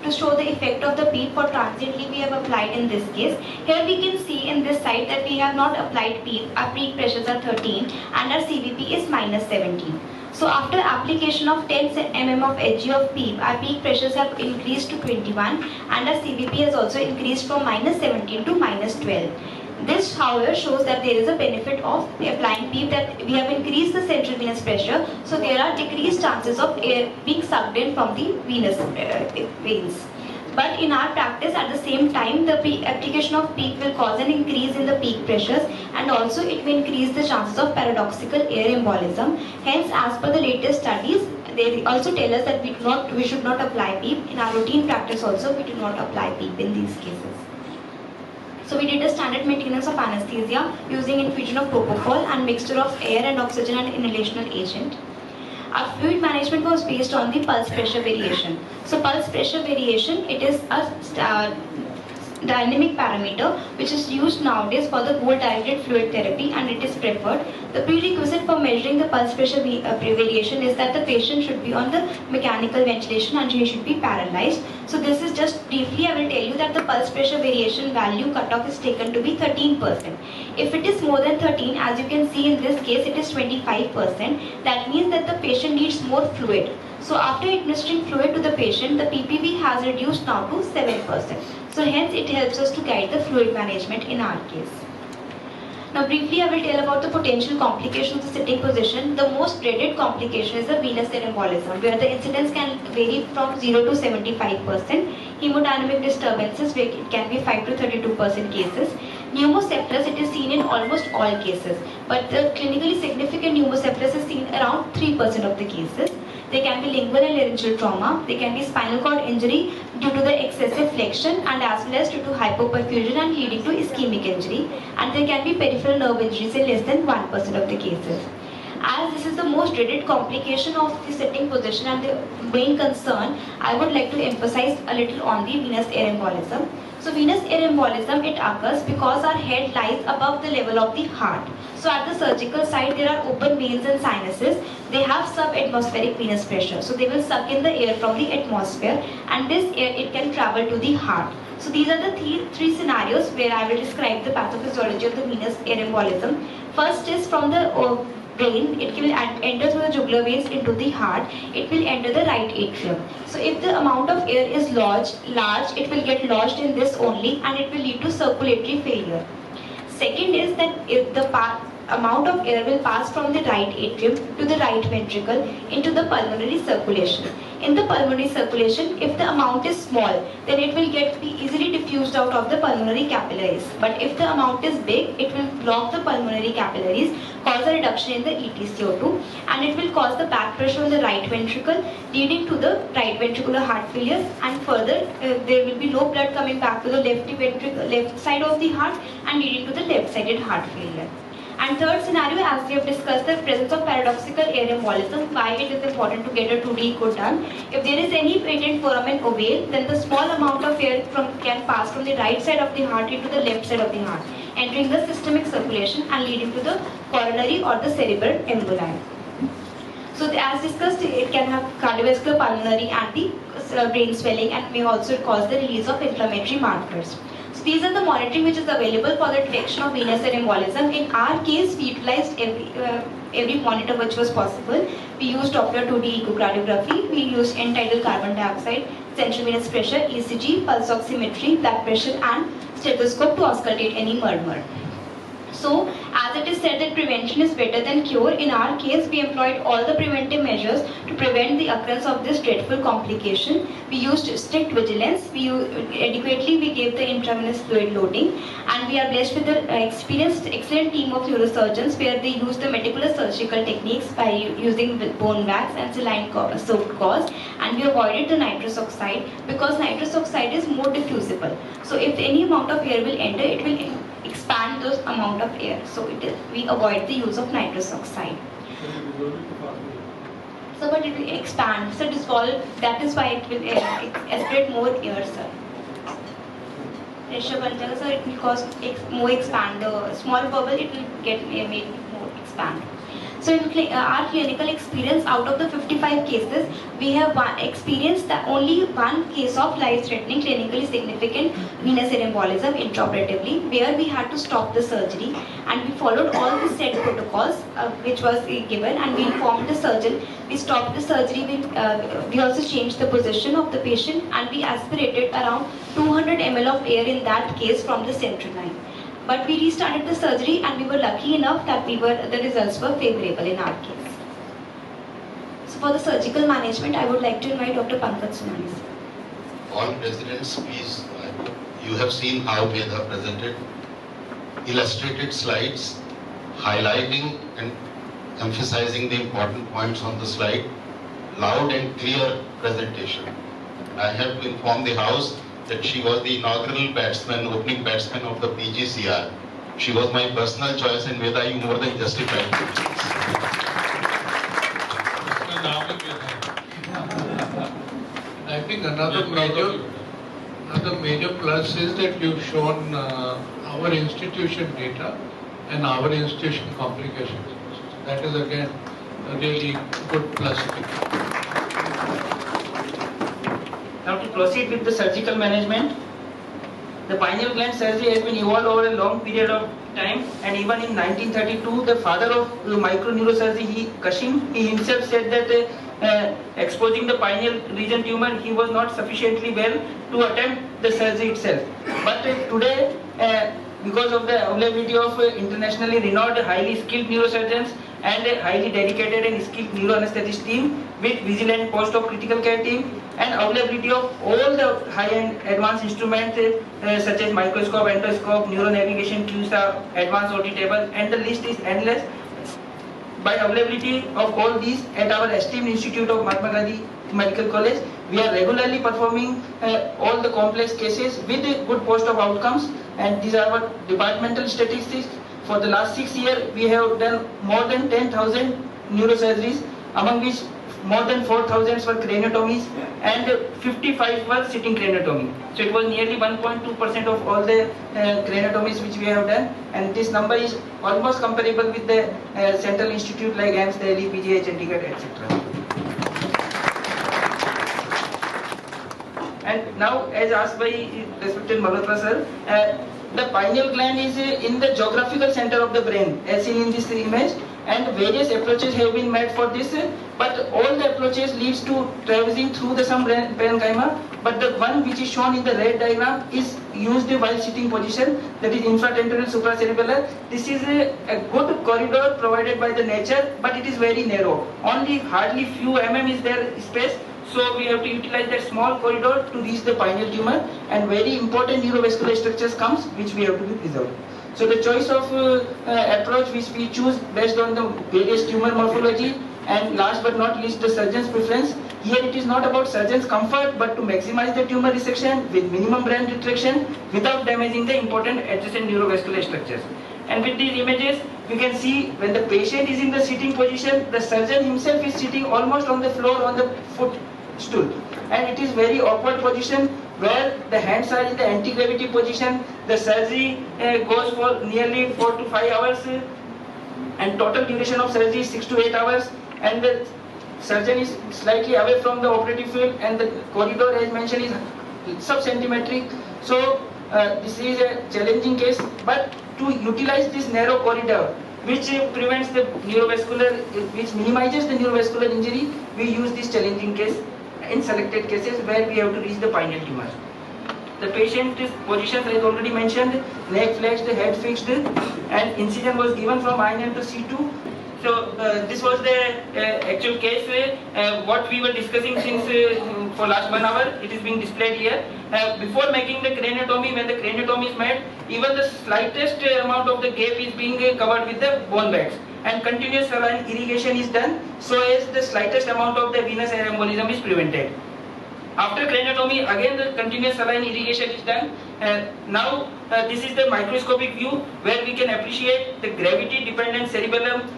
to show the effect of the PEEP for transiently, we have applied in this case. Here we can see in this side that we have not applied PEEP. Our peak pressures are 13 and our CVP is minus 17. So after application of 10 mm of Hg of PEEP, our peak pressures have increased to 21 and our CVP has also increased from minus 17 to minus 12. This, however, shows that there is a benefit of applying PEEP, that we have increased the central venous pressure, so there are decreased chances of air being sucked in from the venous veins. But in our practice, at the same time, the application of PEEP will cause an increase in the peak pressures, and also it may increase the chances of paradoxical air embolism. Hence, as per the latest studies, they also tell us that we should not apply PEEP. In our routine practice also, we do not apply PEEP in these cases. So we did a standard maintenance of anesthesia using infusion of propofol and mixture of air and oxygen and inhalational agent. Our fluid management was based on the pulse pressure variation. So pulse pressure variation, it is a dynamic parameter which is used nowadays for the goal directed fluid therapy, and it is preferred. The prerequisite for measuring the pulse pressure variation is that the patient should be on the mechanical ventilation and he should be paralyzed. So this is just briefly, I will tell you that the pulse pressure variation value cutoff is taken to be 13%. If it is more than 13, as you can see in this case, it is 25%. That means that the patient needs more fluid. So after administering fluid to the patient, the PPV has reduced now to 7%. So hence it helps us to guide the fluid management in our case. Now briefly I will tell about the potential complications of the sitting position. The most dreaded complication is the venous air embolism, where the incidence can vary from 0 to 75%. Hemodynamic disturbances, where it can be 5 to 32% cases. Pneumocephalus, it is seen in almost all cases, but the clinically significant pneumocephalus is seen around 3% of the cases. They can be lingual and laryngeal trauma. They can be spinal cord injury due to the excessive flexion and as well as due to hypoperfusion and leading to ischemic injury. And there can be peripheral nerve injuries in less than 1% of the cases. As this is the most dreaded complication of the sitting position and the main concern, I would like to emphasize a little on the venous air embolism. So venous air embolism, it occurs because our head lies above the level of the heart. So at the surgical site, there are open veins and sinuses. They have subatmospheric venous pressure. So they will suck in the air from the atmosphere, and this air, it can travel to the heart. So these are the three scenarios where I will describe the pathophysiology of the venous air embolism. First is from the vein, it will enter through the jugular veins into the heart. It will enter the right atrium. So if the amount of air is large, it will get lodged in this only, and it will lead to circulatory failure. Second is that if the amount of air will pass from the right atrium to the right ventricle into the pulmonary circulation. In the pulmonary circulation, if the amount is small, then it will be easily diffused out of the pulmonary capillaries. But if the amount is big, it will block the pulmonary capillaries, cause a reduction in the EtCO2, and it will cause the back pressure on the right ventricle, leading to the right ventricular heart failure, and further there will be no blood coming back to the left side of the heart and leading to the left-sided heart failure. And third scenario, as we have discussed, the presence of paradoxical air embolism, why it is important to get a 2D echo done. If there is any patent foramen ovale, then the small amount of air can pass from the right side of the heart into the left side of the heart, entering the systemic circulation and leading to the coronary or the cerebral emboli. So as discussed, it can have cardiovascular, pulmonary and the brain swelling, and may also cause the release of inflammatory markers. So these are the monitoring which is available for the detection of venous air embolism. In our case, we utilized every monitor which was possible. We used Doppler 2D echocardiography, we used end-tidal carbon dioxide, central venous pressure, ECG, pulse oximetry, blood pressure and stethoscope to auscultate any murmur. So, as it is said that prevention is better than cure, in our case we employed all the preventive measures to prevent the occurrence of this dreadful complication. We used strict vigilance, we gave the intravenous fluid loading, and we are blessed with the experienced, excellent team of neurosurgeons where they use the meticulous surgical techniques by using bone wax and saline soaked gauze, and we avoided the nitrous oxide because nitrous oxide is more diffusible. So if any amount of air will enter, it will expand those amount of air. So we avoid the use of nitrous oxide. So but it will expand, so dissolve, that is why it will aspirate more air, sir. Pressure bun jayega, sir, it will cause more expand, the small bubble, it will get made more expand. So in our clinical experience, out of the 55 cases, we have experienced that only one case of life-threatening, clinically significant venous air embolism intraoperatively, where we had to stop the surgery, and we followed all the set protocols which was given, and we informed the surgeon. We stopped the surgery. We also changed the position of the patient, and we aspirated around 200 ml of air in that case from the central line. But we restarted the surgery, and we were lucky enough that the results were favorable in our case. So for the surgical management, I would like to invite Dr. Pankaj Sonani. All residents, please, you have seen how we have presented illustrated slides, highlighting and emphasizing the important points on the slide, loud and clear presentation. I have to inform the House that she was the inaugural batsman, opening batsman of the PGCR. She was my personal choice, and Veda, you more than justified. I think another major plus is that you've shown our institution data and our institution complications. That is again a really good plus. Now to proceed with the surgical management, the pineal gland surgery has been evolved over a long period of time, and even in 1932, the father of microneurosurgery, Kashim, he himself said that exposing the pineal region tumor, he was not sufficiently well to attempt the surgery itself. But today, because of the availability of internationally renowned, highly skilled neurosurgeons and a highly dedicated and skilled neuroanesthetist team with vigilant post-op critical care team, and availability of all the high-end advanced instruments such as microscope, endoscope, neuronavigation, QSA, advanced OT table, and the list is endless. By availability of all these at our esteemed Institute of Mahatma Gandhi Medical College, we are regularly performing all the complex cases with good post-op outcomes, and these are our departmental statistics. For the last 6 years, we have done more than 10,000 neurosurgeries, among which more than 4,000 were craniotomies and 55 were sitting craniotomy. So it was nearly 1.2% of all the craniotomies which we have done, and this number is almost comparable with the central institute like AIIMS Delhi, PGI Chandigarh, etc. And now, as asked by respected Malhotra sir, the pineal gland is in the geographical center of the brain, as seen in this image, and various approaches have been made for this, but all the approaches leads to traversing through the some parenchyma, but the one which is shown in the red diagram is used while sitting position, that is infratemporal supracerebellar. This is a good corridor provided by the nature, but it is very narrow. Only hardly few is there space. So we have to utilize that small corridor to reach the pineal tumor, and very important neurovascular structures comes which we have to be preserved. So the choice of approach which we choose based on the various tumor morphology, and last but not least the surgeon's preference. Here it is not about surgeon's comfort, but to maximize the tumor resection with minimum brain retraction without damaging the important adjacent neurovascular structures. And with these images, you can see when the patient is in the sitting position, the surgeon himself is sitting almost on the floor on the footstool. And it is very awkward position where the hands are in the anti-gravity position. The surgery goes for nearly 4 to 5 hours and total duration of surgery is 6 to 8 hours. And the surgeon is slightly away from the operative field and the corridor as mentioned is sub-centimetric. So this is a challenging case, but to utilize this narrow corridor which prevents the neurovascular, which minimizes the neurovascular injury, we use this challenging case in selected cases where we have to reach the pineal tumor. The patient is positions as already mentioned, neck flexed, head fixed, and incision was given from I9 to C2. So this was the actual case, what we were discussing since for last 1 hour. It is being displayed here. Before making the craniotomy, when the craniotomy is made, even the slightest amount of the gap is being covered with the bone bags. And continuous saline irrigation is done so as the slightest amount of the venous air embolism is prevented. After craniotomy, again the continuous saline irrigation is done. Now this is the microscopic view where we can appreciate the gravity dependent cerebellum,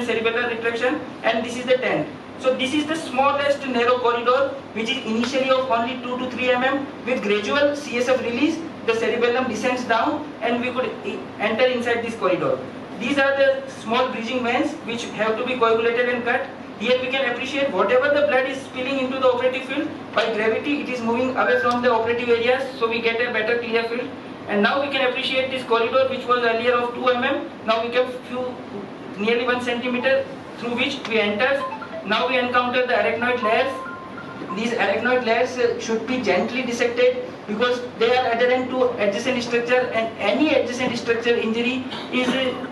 cerebellar retraction, and this is the tent. So this is the smallest narrow corridor which is initially of only 2 to 3 mm. With gradual CSF release, the cerebellum descends down and we could enter inside this corridor. These are the small bridging veins which have to be coagulated and cut. Here we can appreciate whatever the blood is spilling into the operative field, by gravity it is moving away from the operative areas, so we get a better clear field. And now we can appreciate this corridor which was earlier of 2 mm, now we can nearly 1 centimeter through which we enter. Now we encounter the arachnoid layers. These arachnoid layers should be gently dissected because they are adherent to adjacent structure, and any adjacent structure injury is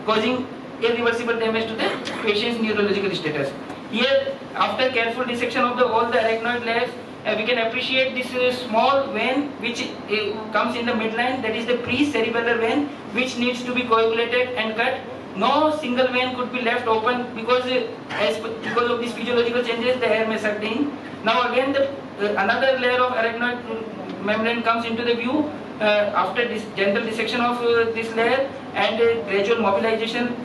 causing irreversible damage to the patient's neurological status. Here, after careful dissection of all the arachnoid layers, we can appreciate this small vein which comes in the midline, that is the pre-cerebellar vein, which needs to be coagulated and cut. No single vein could be left open because of these physiological changes the hair may suck in. Now again another layer of arachnoid membrane comes into the view after this gentle dissection of this layer and gradual mobilization.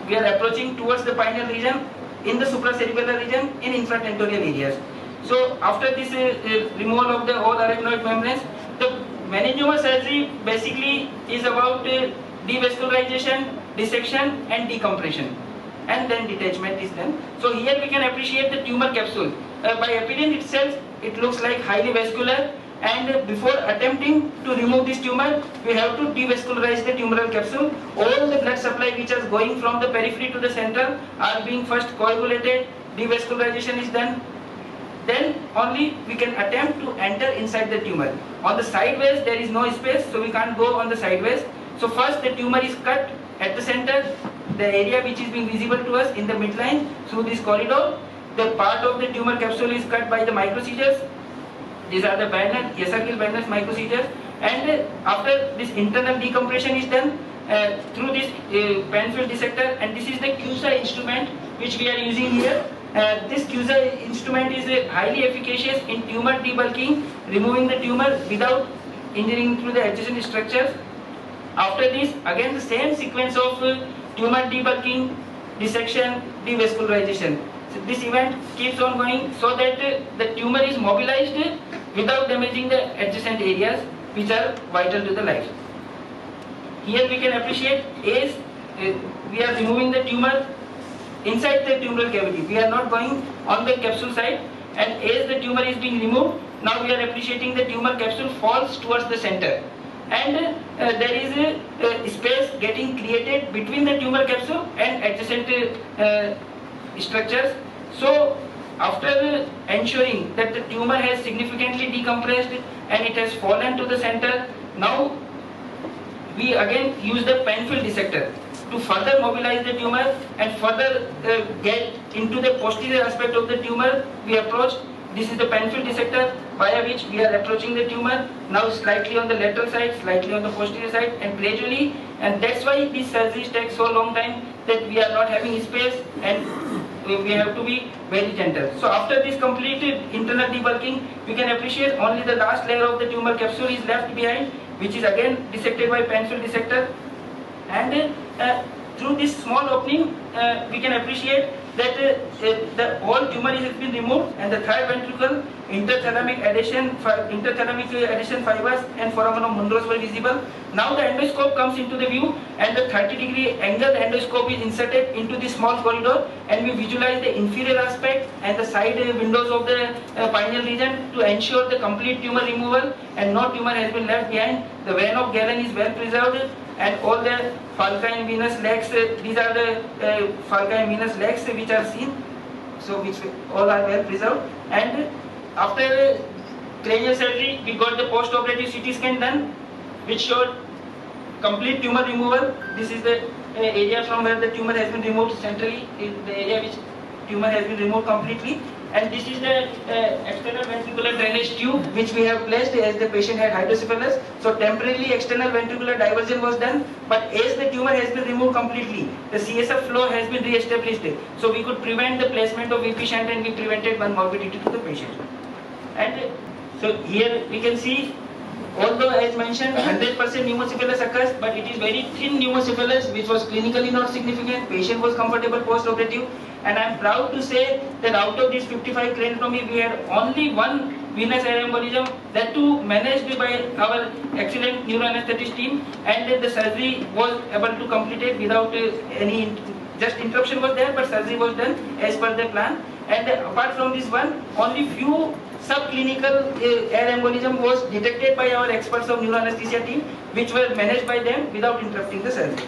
We are approaching towards the pineal region, in the supracerebellar region, in infratentorial areas. So after this removal of the whole arachnoid membranes, the meningioma surgery basically is about devascularization, dissection and decompression, and then detachment is done. So here we can appreciate the tumor capsule. By appearance itself, it looks like highly vascular, and before attempting to remove this tumor, we have to devascularize the tumoral capsule. All the blood supply which is going from the periphery to the center are being first coagulated, devascularization is done. Then only we can attempt to enter inside the tumor. On the sideways there is no space, so we can't go on the sideways. So first the tumor is cut at the center, the area which is being visible to us in the midline through this corridor. The part of the tumor capsule is cut by the microseizures. These are the Yesargil-Bandler's microseizures. And after this internal decompression is done through this pen-filled dissector, and this is the CUSA instrument which we are using here. This CUSA instrument is highly efficacious in tumor debulking, removing the tumor without injuring through the adjacent structures. After this, again the same sequence of tumor debulking, dissection, devascularization. So this event keeps on going so that the tumor is mobilized without damaging the adjacent areas which are vital to the life. Here we can appreciate as we are removing the tumor inside the tumoral cavity. We are not going on the capsule side, and as the tumor is being removed, now we are appreciating the tumor capsule falls towards the center. And there is a space getting created between the tumor capsule and adjacent structures. So after ensuring that the tumor has significantly decompressed and it has fallen to the center, now we again use the pen-filled dissector to further mobilize the tumor and further get into the posterior aspect of the tumor. We approach. This is the pen-filled dissector via which we are approaching the tumor, now slightly on the lateral side, slightly on the posterior side, and gradually, and that's why these surgeries take so long time, that we are not having space, and we have to be very gentle. So after this completed internal debulking, we can appreciate only the last layer of the tumor capsule is left behind, which is again dissected by pen-fill dissector. And through this small opening, we can appreciate that the whole tumor has been removed, and the third ventricle, interthalamic adhesion fibers and foramen of Monro's were visible. Now the endoscope comes into the view, and the 30-degree angle endoscope is inserted into the small corridor, and we visualize the inferior aspect and the side windows of the pineal region to ensure the complete tumor removal, and no tumor has been left behind. The vein of Galen is well preserved, and all the falca and venous legs, these are the falca and venous legs which are seen, so which all are well preserved. And after cranial surgery, we got the post-operative CT scan done, which showed complete tumor removal. This is the area from where the tumor has been removed centrally, is the area which tumor has been removed completely. And this is the external ventricular drainage tube which we have placed as the patient had hydrocephalus. So temporarily external ventricular diversion was done, but as the tumor has been removed completely, the CSF flow has been re-established. So we could prevent the placement of VP shunt, and we prevented one morbidity to the patient. And so here we can see, although as mentioned 100% pneumocephalus occurs, but it is very thin pneumocephalus which was clinically not significant. Patient was comfortable post-operative, and I am proud to say that out of these 55 craniotomy, we had only one venous air embolism, that too managed by our excellent neuroanesthetist team, and the surgery was able to complete it without any, just interruption was there, but surgery was done as per the plan. And apart from this one, only few subclinical air embolism was detected by our experts of neuroanesthesia team, which were managed by them without interrupting the surgery.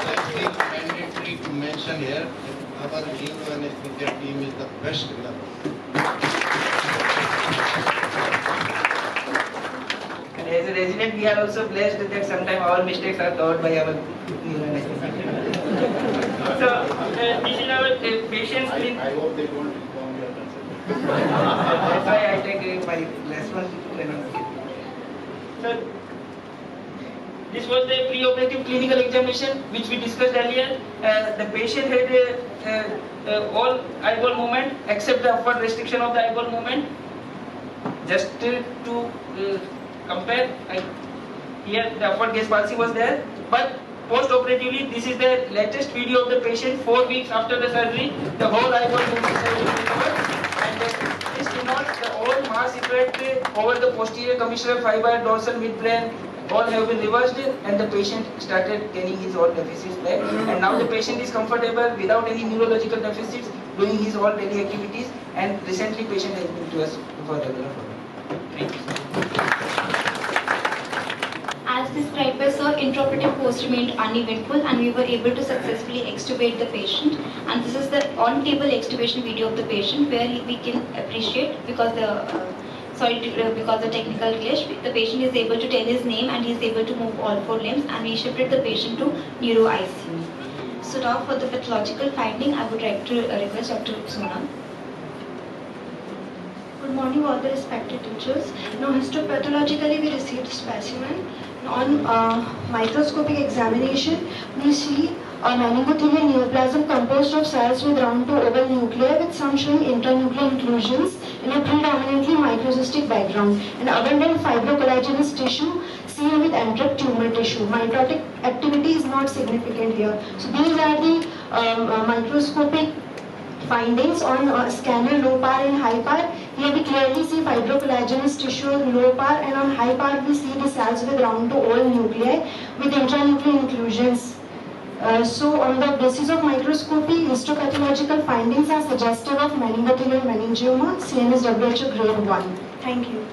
I think mandatory to mention here that our neuroanesthesia team is the best in the world. And as a resident, we are also blessed that sometimes our mistakes are taught by our neuroanesthesia. So this is our patient's clinic. I hope they don't inform your consultant. That's why I take my responsibility. So this was the pre-operative clinical examination which we discussed earlier. The patient had all eyeball movement except the upward restriction of the eyeball movement. Just to compare, here the upward gaze palsy was there, but post-operatively, this is the latest video of the patient 4 weeks after the surgery. The whole eyeball movement has been recovered, and this denotes the all mass effect over the posterior commissural fiber, dorsal midbrain, all have been reversed, and the patient started gaining his all deficits back. And now the patient is comfortable without any neurological deficits, doing his all daily activities, and recently patient has been to us for regular follow-up. Thank you. As described by Sir, intraoperative course remained uneventful, and we were able to successfully extubate the patient. And this is the on-table extubation video of the patient, where we can appreciate, because the technical glitch, the patient is able to tell his name and he is able to move all 4 limbs, and we shifted the patient to neuro ICU. So now for the pathological finding, I would like to request Dr. Sonam. Good morning, all the respected teachers. Now, histopathologically, we received specimen. On microscopic examination, we see a meningothelial neoplasm composed of cells with round to oval nuclei, with some showing intranuclear inclusions in a predominantly microcystic background, and abundant fibrocollagenous tissue seen with enteric tumor tissue. Mitotic activity is not significant here. So these are the microscopic findings on scanner low power and high power. Here we clearly see fibrocollagenous tissue on low power, and on high power we see the cells with round to oval nuclei with intranuclear inclusions. So on the basis of microscopy, histopathological findings are suggestive of meningothelial meningioma, CNS WHO grade 1. Thank you.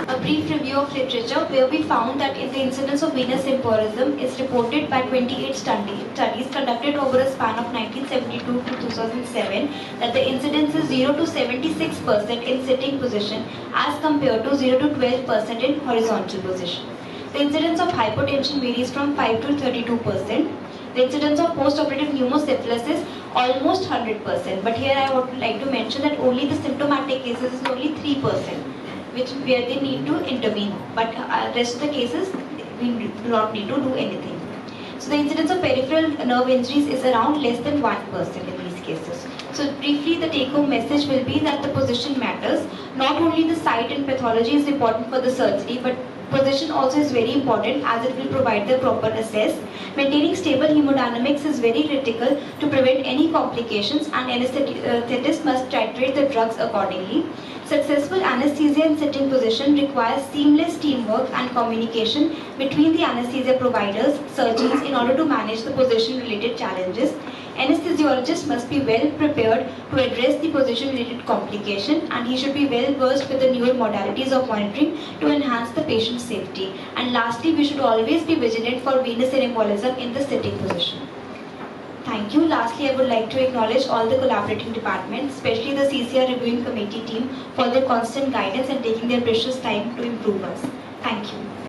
A brief review of literature, where we found that in the incidence of venous embolism is reported by 28 studies conducted over a span of 1972 to 2007, that the incidence is 0 to 76% in sitting position as compared to 0 to 12% in horizontal position. The incidence of hypotension varies from 5 to 32%. The incidence of post-operative pneumocephalus is almost 100%, but here I would like to mention that only the symptomatic cases is only 3%. Where they need to intervene, but rest of the cases we do not need to do anything. So the incidence of peripheral nerve injuries is around less than 1% in these cases. So briefly, the take-home message will be that the position matters. Not only the site and pathology is important for the surgery, but position also is very important as it will provide the proper assess. Maintaining stable hemodynamics is very critical to prevent any complications, and anesthetist must titrate the drugs accordingly. Successful anesthesia in sitting position requires seamless teamwork and communication between the anesthesia providers, surgeons in order to manage the position related challenges. Anesthesiologist must be well prepared to address the position related complication, and he should be well versed with the newer modalities of monitoring to enhance the patient's safety. And lastly, we should always be vigilant for venous embolism in the sitting position. Thank you. Lastly, I would like to acknowledge all the collaborating departments, especially the CCR reviewing committee team, for their constant guidance and taking their precious time to improve us. Thank you.